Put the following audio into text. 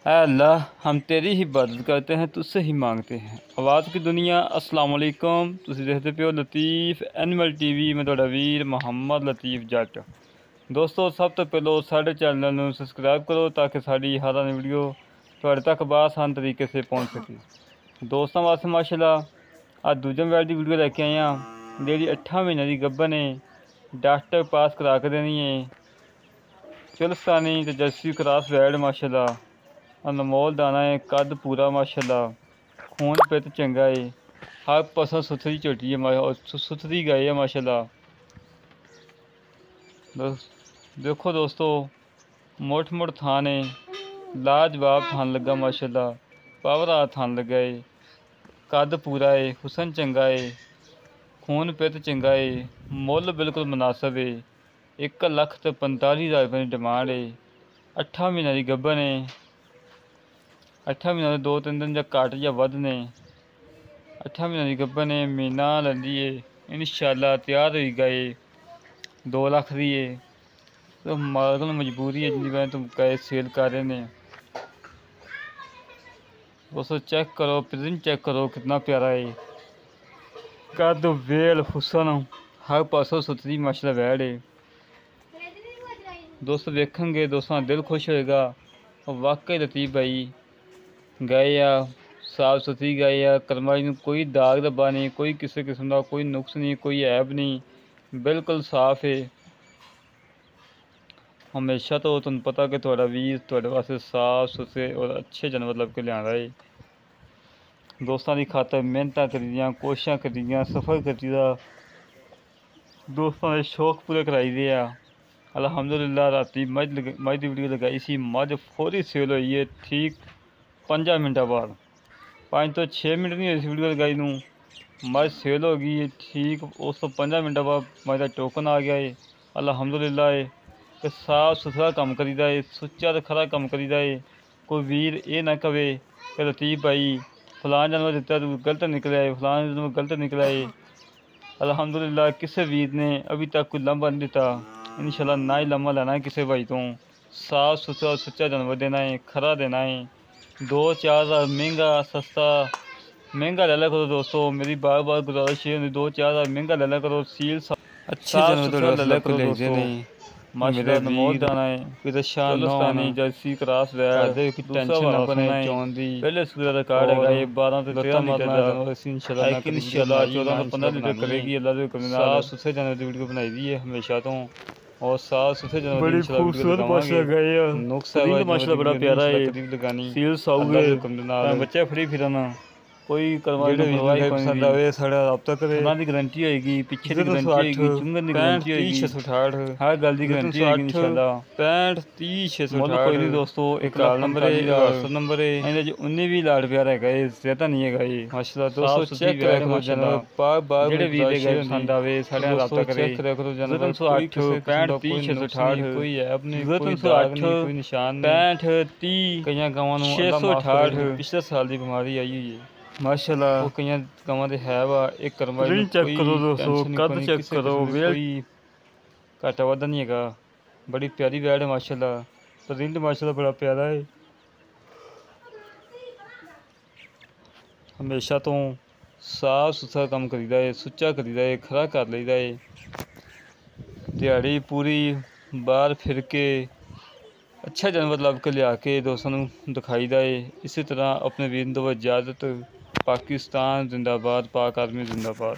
ऐ अल्लाह, हम तेरी ही इबादत करते हैं, तुझसे ही मांगते हैं। आवाज़ की दुनिया, अस्सलाम वालेकुम। तुसीं देखते पियो लतीफ़ एनिमल टीवी। मैं तुहाडा वीर मुहम्मद लतीफ़ जट। दोस्तों, सब तो पहलो साडे चैनल नूं सबसक्राइब करो ताकि साडी हर आने वीडियो तुहाडे तक बाआसान तरीके से पहुँच सके। दोस्तों वास्ते माशाअल्लाह अज दूजे मोबाइल की वीडियो लैके आए हैं जिहड़ी 8 महीने की गब्बन है, डॉक्टर पास करा के देनी है। चुलस्तानी तो जर्सी क्रॉस वैड माशाअल्लाह, अनमोल दाना है, कद पूरा माशाअल्लाह, खून पित चंगा है, हर पासों सुथरी झोटी है, सुथरी गाय है माशाअल्लाह। देखो दोस्तों, मोट थान है, लाजवाब थान लगा माशाअल्लाह, पावर आ थान लगा है, कद पूरा है, हुसन चंगा है, खून पित चंगा है, मुल बिल्कुल मुनासिब है। 1,45,000 रुपये की डिमांड है। 8 महीने की गब्बन है। 8 महीने 2-3 दिन या घट या वध ने। 8 महीने की गब्बन है, महीना लैंदी है, इंशाअल्लाह तैयार हो गए। 2 लाख की है, तो मालक को मजबूरी है जिंदी वजह तुम गए सेल कर रहे हैं। दोस्तों चेक करो, प्रिंट चेक करो कितना प्यारा है, कद वेल हुसन हर पासों सुथरी माशाअल्लाह वैड़ है। दोस्तों वेखेंगे दोस्तों दिल खुश होएगा। और वाकई लतीफ़ भाई गाय आ, साफ सुथरी गाय आ, करमाई नूं कोई दाग धब्बा नहीं, कोई किसी किस्म का कोई नुक्स नहीं, कोई ऐब नहीं, बिल्कुल साफ है। हमेशा तो तुहानूं पता कि तुहाडा वीर तुहाडे वास्ते साफ सुथरे और अच्छे जानवर लभ के लिआंदा है। दोस्तों की खातर मेहनत करी, कोशिशा करी, सफ़र करी, दोस्तों के शौक पूरे कराई दे आ। अल्हम्दुलिल्लाह राती मझ की वीडियो लगाई सी, मझ फौरी सेल हुई है ठीक 5 मिनटा बाद। 5 तो 6 मिनट नहीं हुई इस वीडियो लगाई नूं, मझ सेल हो गई है ठीक। उस तो 5 मिनटा बाद मझ का टोकन आ गया है। अल्हम्दुलिल्लाह है कि साफ सुथरा काम करीदा है, सुच्चा तो खरा काम करीदा है। कोई वीर ये ना कहे कि लतीफ़ भाई फलां जानवर दिता तू गलत निकला है, फलां जानवर गलत निकला है। अल्हम्दुलिल्लाह किसी वीर ने अभी तक कोई लंबा नहीं दिता। इंशाअल्लाह ना ही लम्हा लेना है किसी भाई तो। साफ सुथरा और सच्चा जानवर देना है, खरा देना है। 2-4 हज़ार महंगा सस्ता महंगा ले लिया करो दोस्तों, मेरी बार बार गुजारिश है, 2-4 हज़ार महंगा ले लिया करो। सील अच्छे जानवर ले लिया करो दोस्तों। माशाअल्लाह अनमोल दाना है, चुलस्तानी जर्सी क्रॉस वैड, टेंशन ना बने पहले सूबे का रिकॉर्ड है ये 12 से 13 लीटर का। इंशाअल्लाह 14 से 15 लीटर करेगी अल्लाह के हुक्म नाल। साफ सुथरे जानवर की वीडियो बनाई दी है हमेशा तो, और साफ सुथरे जानवर बड़ी खूबसूरत माशाअल्लाह गाय है। नुक्स है माशाअल्लाह बड़ा प्यारा है, सील साउ है, बच्चे फ्री फिरन कोई करवाई ना परवाही पसंद आवे साड़ा रब्ता करे। खाना की गारंटी होएगी, पीछे की गारंटी होएगी, चुंगन की गारंटी होएगी, 65 हर गल की गारंटी होएगी इंशाअल्लाह। 65 30 668 कोई नहीं दोस्तों, एक काल नंबर है, व्हाट्सएप नंबर है। इन्हें जो 19 भी लाड़ प्यार है ज़्यादा नहीं है ये माशाअल्लाह। दोस्तों चेक करा करो जानवर, बार जेडे वीर दे गए पसंद आवे साढ़े नाल रब्ता करे। चेक करा करो जानवर 308 65 30 668 कोई ऐब नहीं, कोई दाग नहीं, कोई निशान नहीं। 65 30 कईयां गावां नूं 668 पिछले साल की बीमारी आई हुई है माशाअल्लाह। वो कई गाँव के है वा एक करवा चेक करो दोस्तों, कद चेक करो, कोई घाटा वाधा नहीं है। बड़ी प्यारी वैड है माशाअल्लाह, प्रिंट माशाअल्लाह बड़ा प्यारा है। हमेशा तो साफ सुथरा काम करीदा है, सुच्चा करीदा है, खरा कर लईदा है। दिहाड़ी पूरी बाहर फिर के अच्छा जानवर लभ के लिया के दोस्तों को दिखाईदा है। इसी तरह अपने वीर दो इजाज़त। पाकिस्तान जिंदाबाद, पाक आर्मी जिंदाबाद।